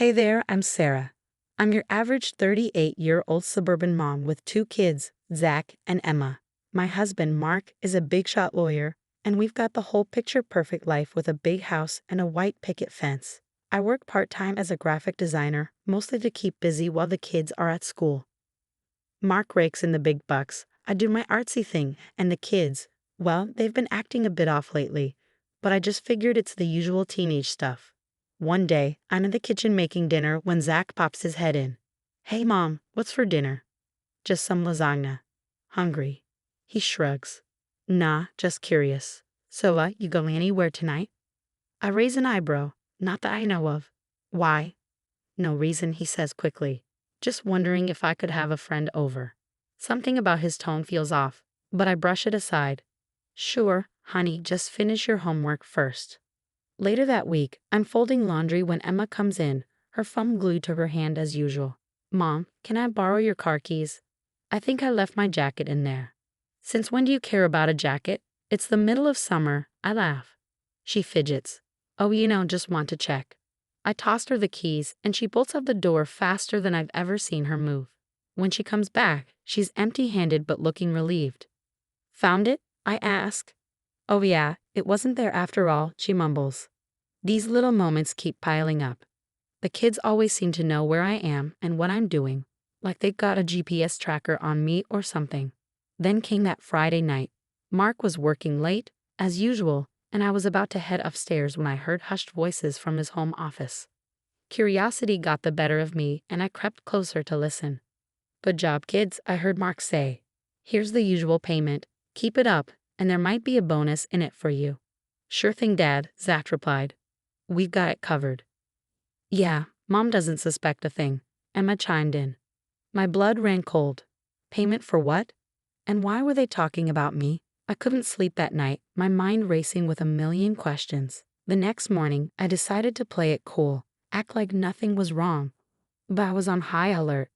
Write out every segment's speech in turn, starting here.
Hey there, I'm Sarah. I'm your average 38-year-old suburban mom with two kids, Zach and Emma. My husband, Mark, is a big shot lawyer, and we've got the whole picture perfect life with a big house and a white picket fence. I work part-time as a graphic designer, mostly to keep busy while the kids are at school. Mark rakes in the big bucks. I do my artsy thing, and the kids, well, they've been acting a bit off lately, but I just figured it's the usual teenage stuff. One day, I'm in the kitchen making dinner when Zach pops his head in. Hey Mom, what's for dinner? Just some lasagna. Hungry. He shrugs. Nah, just curious. So, you going anywhere tonight? I raise an eyebrow. Not that I know of. Why? No reason, he says quickly. Just wondering if I could have a friend over. Something about his tone feels off, but I brush it aside. Sure, honey, just finish your homework first. Later that week, I'm folding laundry when Emma comes in, her thumb glued to her hand as usual. Mom, can I borrow your car keys? I think I left my jacket in there. Since when do you care about a jacket? It's the middle of summer, I laugh. She fidgets. Oh, just want to check. I tossed her the keys, and she bolts out the door faster than I've ever seen her move. When she comes back, she's empty-handed but looking relieved. Found it? I ask. Oh yeah, it wasn't there after all, she mumbles. These little moments keep piling up. The kids always seem to know where I am and what I'm doing, like they've got a GPS tracker on me or something. Then came that Friday night. Mark was working late, as usual, and I was about to head upstairs when I heard hushed voices from his home office. Curiosity got the better of me, and I crept closer to listen. Good job, kids, I heard Mark say. Here's the usual payment. Keep it up, and there might be a bonus in it for you. Sure thing, Dad, Zach replied. We've got it covered. Yeah, Mom doesn't suspect a thing, Emma chimed in. My blood ran cold. Payment for what? And why were they talking about me? I couldn't sleep that night, my mind racing with a million questions. The next morning, I decided to play it cool, act like nothing was wrong. But I was on high alert.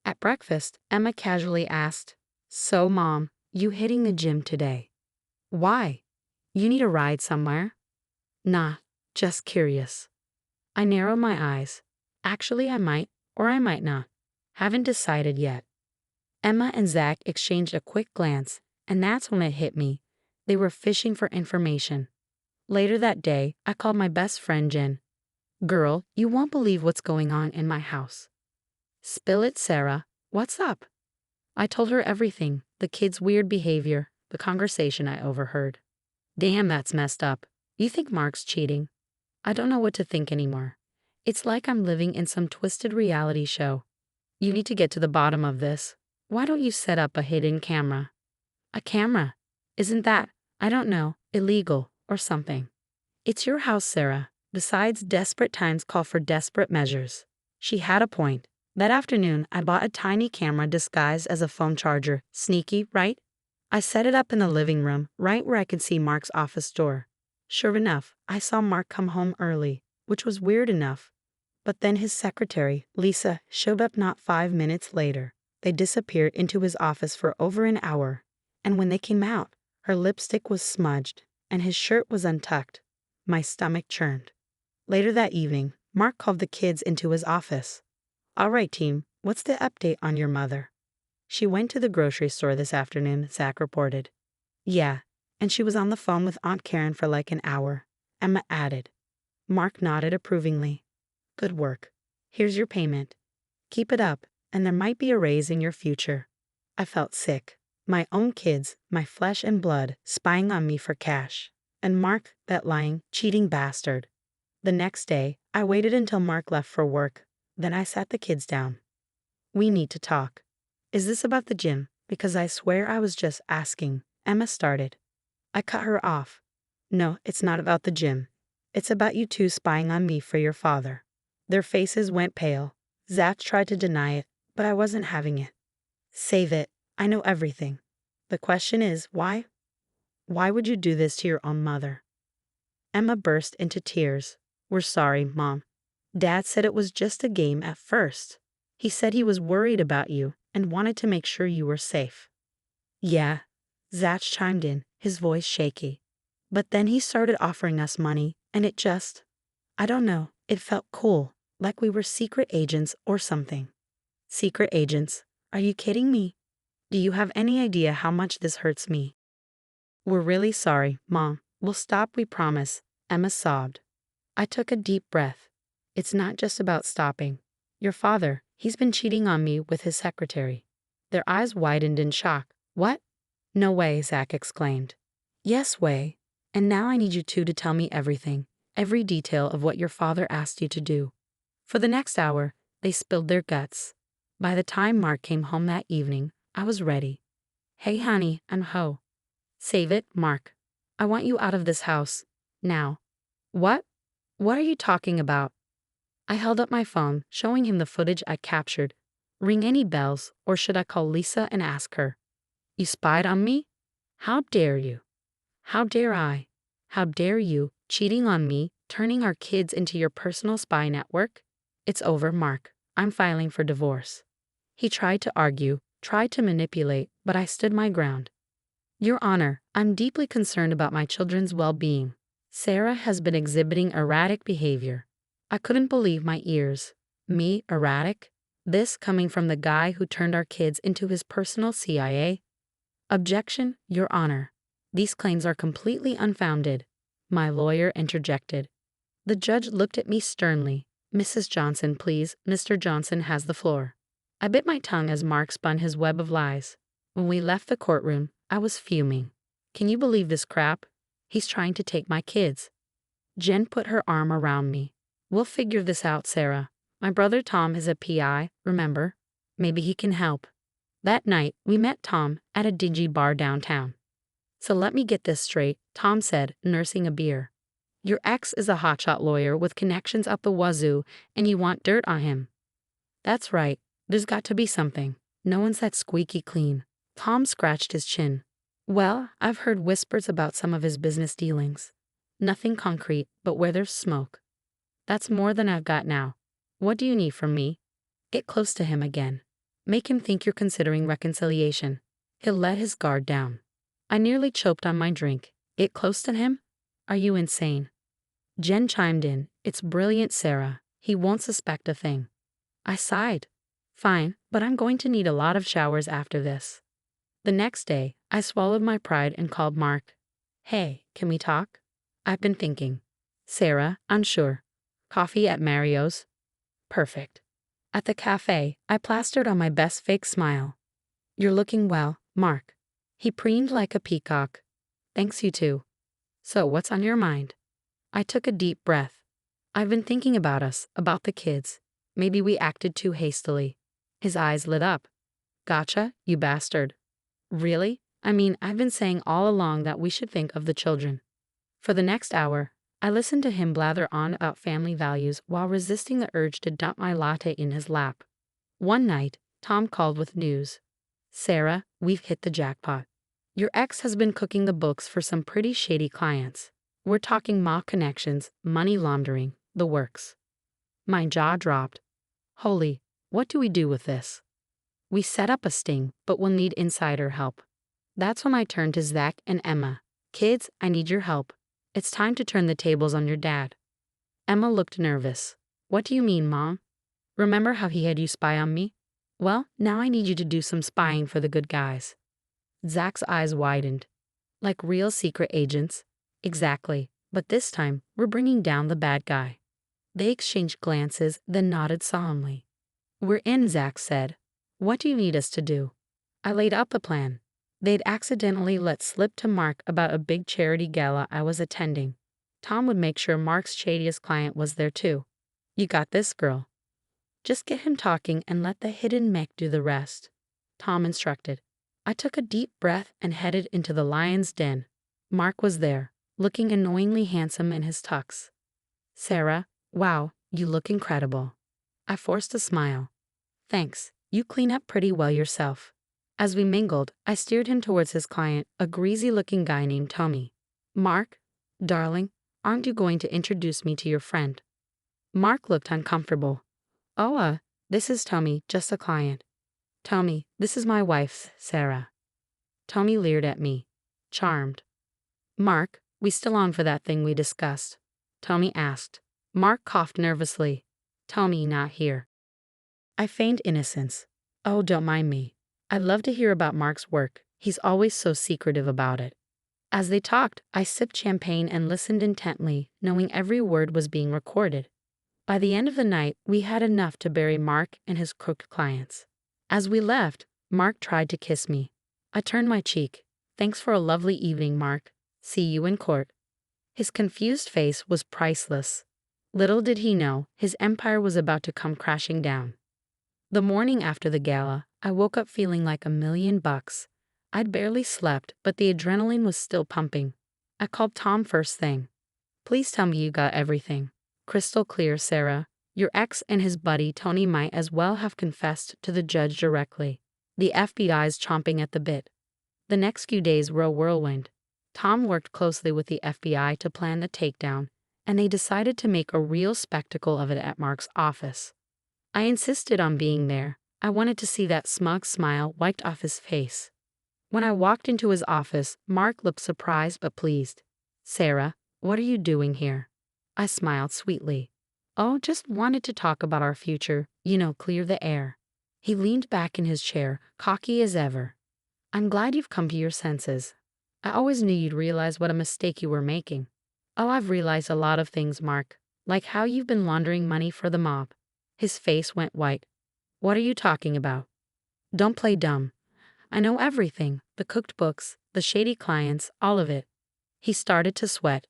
At breakfast, Emma casually asked, So, Mom, you hitting the gym today? Why? You need a ride somewhere? Nah, just curious. I narrow my eyes. Actually, I might, or I might not. Haven't decided yet. Emma and Zach exchanged a quick glance, and that's when it hit me. They were fishing for information. Later that day, I called my best friend Jen. Girl, you won't believe what's going on in my house. Spill it, Sarah. What's up? I told her everything, the kids' weird behavior, the conversation I overheard. Damn, that's messed up. You think Mark's cheating? I don't know what to think anymore. It's like I'm living in some twisted reality show. You need to get to the bottom of this. Why don't you set up a hidden camera? A camera? Isn't that, I don't know, illegal or something? It's your house, Sarah. Besides, desperate times call for desperate measures. She had a point. That afternoon, I bought a tiny camera disguised as a phone charger. Sneaky, right? I set it up in the living room, right where I could see Mark's office door. Sure enough, I saw Mark come home early, which was weird enough. But then his secretary, Lisa, showed up not 5 minutes later. They disappeared into his office for over an hour, and when they came out, her lipstick was smudged, and his shirt was untucked. My stomach churned. Later that evening, Mark called the kids into his office. All right, team, what's the update on your mother? She went to the grocery store this afternoon, Zach reported. Yeah, and she was on the phone with Aunt Karen for like an hour, Emma added. Mark nodded approvingly. Good work. Here's your payment. Keep it up, and there might be a raise in your future. I felt sick. My own kids, my flesh and blood, spying on me for cash. And Mark, that lying, cheating bastard. The next day, I waited until Mark left for work. Then I sat the kids down. We need to talk. Is this about the gym? Because I swear I was just asking. Emma started. I cut her off. No, it's not about the gym. It's about you two spying on me for your father. Their faces went pale. Zach tried to deny it, but I wasn't having it. Save it. I know everything. The question is, why? Why would you do this to your own mother? Emma burst into tears. We're sorry, Mom. Dad said it was just a game at first. He said he was worried about you and wanted to make sure you were safe. Yeah, Zach chimed in, his voice shaky. But then he started offering us money, and it just, I don't know, it felt cool. like we were secret agents or something. Secret agents? Are you kidding me? Do you have any idea how much this hurts me? We're really sorry, Mom. We'll stop, we promise, Emma sobbed. I took a deep breath. It's not just about stopping. Your father, he's been cheating on me with his secretary. Their eyes widened in shock. What? No way, Zach exclaimed. Yes way. And now I need you two to tell me everything, every detail of what your father asked you to do. For the next hour, they spilled their guts. By the time Mark came home that evening, I was ready. Hey honey, and ho. Save it, Mark. I want you out of this house. Now. What? What are you talking about? I held up my phone, showing him the footage I captured. Ring any bells, or should I call Lisa and ask her? You spied on me? How dare you? How dare I? How dare you, cheating on me, turning our kids into your personal spy network? It's over, Mark. I'm filing for divorce. He tried to argue, tried to manipulate, but I stood my ground. Your Honor, I'm deeply concerned about my children's well-being. Sarah has been exhibiting erratic behavior. I couldn't believe my ears. Me, erratic? This coming from the guy who turned our kids into his personal CIA? Objection, Your Honor. These claims are completely unfounded. My lawyer interjected. The judge looked at me sternly. Mrs. Johnson, please. Mr. Johnson has the floor. I bit my tongue as Mark spun his web of lies. When we left the courtroom, I was fuming. Can you believe this crap? He's trying to take my kids. Jen put her arm around me. We'll figure this out, Sarah. My brother Tom is a PI, remember? Maybe he can help. That night, we met Tom at a dingy bar downtown. So let me get this straight, Tom said, nursing a beer. Your ex is a hotshot lawyer with connections up the wazoo, and you want dirt on him. That's right. There's got to be something. No one's that squeaky clean. Tom scratched his chin. Well, I've heard whispers about some of his business dealings. Nothing concrete, but where there's smoke. That's more than I've got now. What do you need from me? Get close to him again. Make him think you're considering reconciliation. He'll let his guard down. I nearly choked on my drink. Get close to him? Are you insane? Jen chimed in. It's brilliant, Sarah. He won't suspect a thing. I sighed. Fine, but I'm going to need a lot of showers after this. The next day, I swallowed my pride and called Mark. Hey, can we talk? I've been thinking. Sarah, unsure. Coffee at Mario's? Perfect. At the cafe, I plastered on my best fake smile. You're looking well, Mark. He preened like a peacock. Thanks, you too. So what's on your mind? I took a deep breath. I've been thinking about us, about the kids. Maybe we acted too hastily. His eyes lit up. Gotcha, you bastard. Really? I mean, I've been saying all along that we should think of the children. For the next hour, I listened to him blather on about family values while resisting the urge to dump my latte in his lap. One night, Tom called with news. Sarah, we've hit the jackpot. Your ex has been cooking the books for some pretty shady clients. We're talking mock connections, money laundering, the works. My jaw dropped. Holy, what do we do with this? We set up a sting, but we'll need insider help. That's when I turned to Zach and Emma. Kids, I need your help. It's time to turn the tables on your dad. Emma looked nervous. What do you mean, Mom? Remember how he had you spy on me? Well, now I need you to do some spying for the good guys. Zach's eyes widened. Like real secret agents? Exactly, but this time, we're bringing down the bad guy. They exchanged glances, then nodded solemnly. We're in, Zach said. What do you need us to do? I laid out the plan. They'd accidentally let slip to Mark about a big charity gala I was attending. Tom would make sure Mark's shadiest client was there too. You got this, girl. Just get him talking and let the hidden mech do the rest, Tom instructed. I took a deep breath and headed into the lion's den. Mark was there, looking annoyingly handsome in his tux. Sarah, wow, you look incredible. I forced a smile. Thanks, you clean up pretty well yourself. As we mingled, I steered him towards his client, a greasy-looking guy named Tommy. Mark, darling, aren't you going to introduce me to your friend? Mark looked uncomfortable. Oh, this is Tommy, just a client. Tommy, this is my wife, Sarah. Tommy leered at me. Charmed. Mark, we still on for that thing we discussed? Tommy asked. Mark coughed nervously. Tony not here. I feigned innocence. Oh, don't mind me. I'd love to hear about Mark's work. He's always so secretive about it. As they talked, I sipped champagne and listened intently, knowing every word was being recorded. By the end of the night, we had enough to bury Mark and his crooked clients. As we left, Mark tried to kiss me. I turned my cheek. Thanks for a lovely evening, Mark. See you in court. His confused face was priceless. Little did he know, his empire was about to come crashing down. The morning after the gala, I woke up feeling like $1,000,000. I'd barely slept, but the adrenaline was still pumping. I called Tom first thing. Please tell me you got everything. Crystal clear, Sarah. Your ex and his buddy Tony might as well have confessed to the judge directly. The FBI's chomping at the bit. The next few days were a whirlwind. Tom worked closely with the FBI to plan the takedown, and they decided to make a real spectacle of it at Mark's office. I insisted on being there. I wanted to see that smug smile wiped off his face. When I walked into his office, Mark looked surprised but pleased. Sarah, what are you doing here? I smiled sweetly. Oh, just wanted to talk about our future, clear the air. He leaned back in his chair, cocky as ever. I'm glad you've come to your senses. I always knew you'd realize what a mistake you were making. Oh, I've realized a lot of things, Mark, like how you've been laundering money for the mob. His face went white. What are you talking about? Don't play dumb. I know everything, the cooked books, the shady clients, all of it. He started to sweat.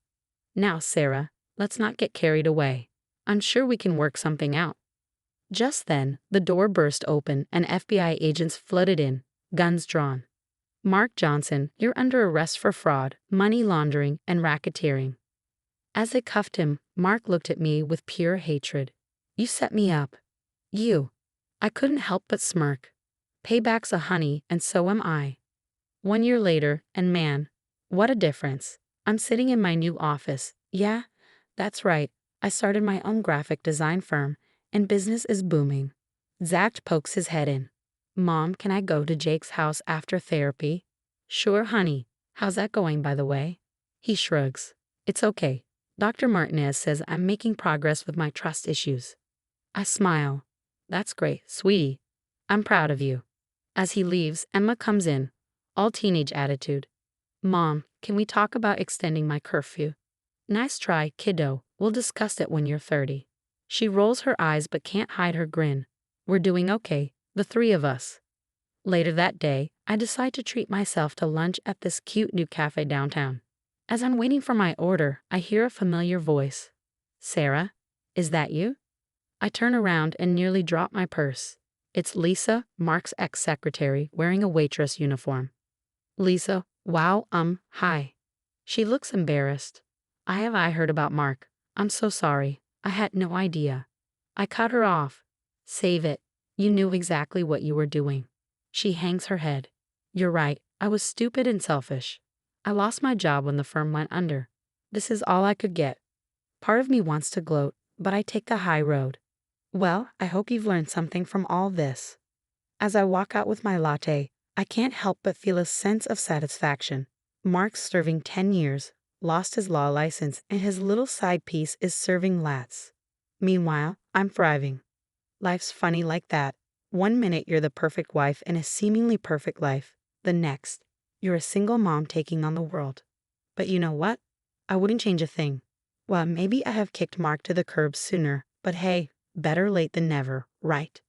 Now, Sarah, let's not get carried away. I'm sure we can work something out. Just then, the door burst open and FBI agents flooded in, guns drawn. Mark Johnson, you're under arrest for fraud, money laundering, and racketeering. As they cuffed him, Mark looked at me with pure hatred. You set me up. You. I couldn't help but smirk. Payback's a honey, and so am I. 1 year later, and man, what a difference. I'm sitting in my new office. Yeah, that's right. I started my own graphic design firm, and business is booming. Zach pokes his head in. Mom, can I go to Jake's house after therapy? Sure, honey. How's that going, by the way? He shrugs. It's okay. Dr. Martinez says I'm making progress with my trust issues. I smile. That's great, sweetie. I'm proud of you. As he leaves, Emma comes in, all teenage attitude. Mom, can we talk about extending my curfew? Nice try, kiddo. We'll discuss it when you're 30. She rolls her eyes but can't hide her grin. We're doing okay, the three of us. Later that day, I decide to treat myself to lunch at this cute new cafe downtown. As I'm waiting for my order, I hear a familiar voice. Sarah, is that you? I turn around and nearly drop my purse. It's Lisa, Mark's ex-secretary, wearing a waitress uniform. Lisa, wow, hi. She looks embarrassed. I heard about Mark. I'm so sorry. I had no idea. I cut her off. Save it. You knew exactly what you were doing. She hangs her head. You're right. I was stupid and selfish. I lost my job when the firm went under. This is all I could get. Part of me wants to gloat, but I take the high road. Well, I hope you've learned something from all this. As I walk out with my latte, I can't help but feel a sense of satisfaction. Mark's serving 10 years, lost his law license, and his little side piece is serving lats. Meanwhile, I'm thriving. Life's funny like that. 1 minute you're the perfect wife in a seemingly perfect life. The next, you're a single mom taking on the world. But you know what? I wouldn't change a thing. Well, maybe I have kicked Mark to the curb sooner, but hey, better late than never, right?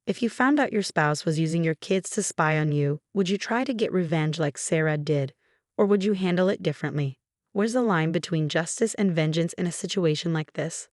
If you found out your spouse was using your kids to spy on you, would you try to get revenge like Sarah did, or would you handle it differently? Where's the line between justice and vengeance in a situation like this?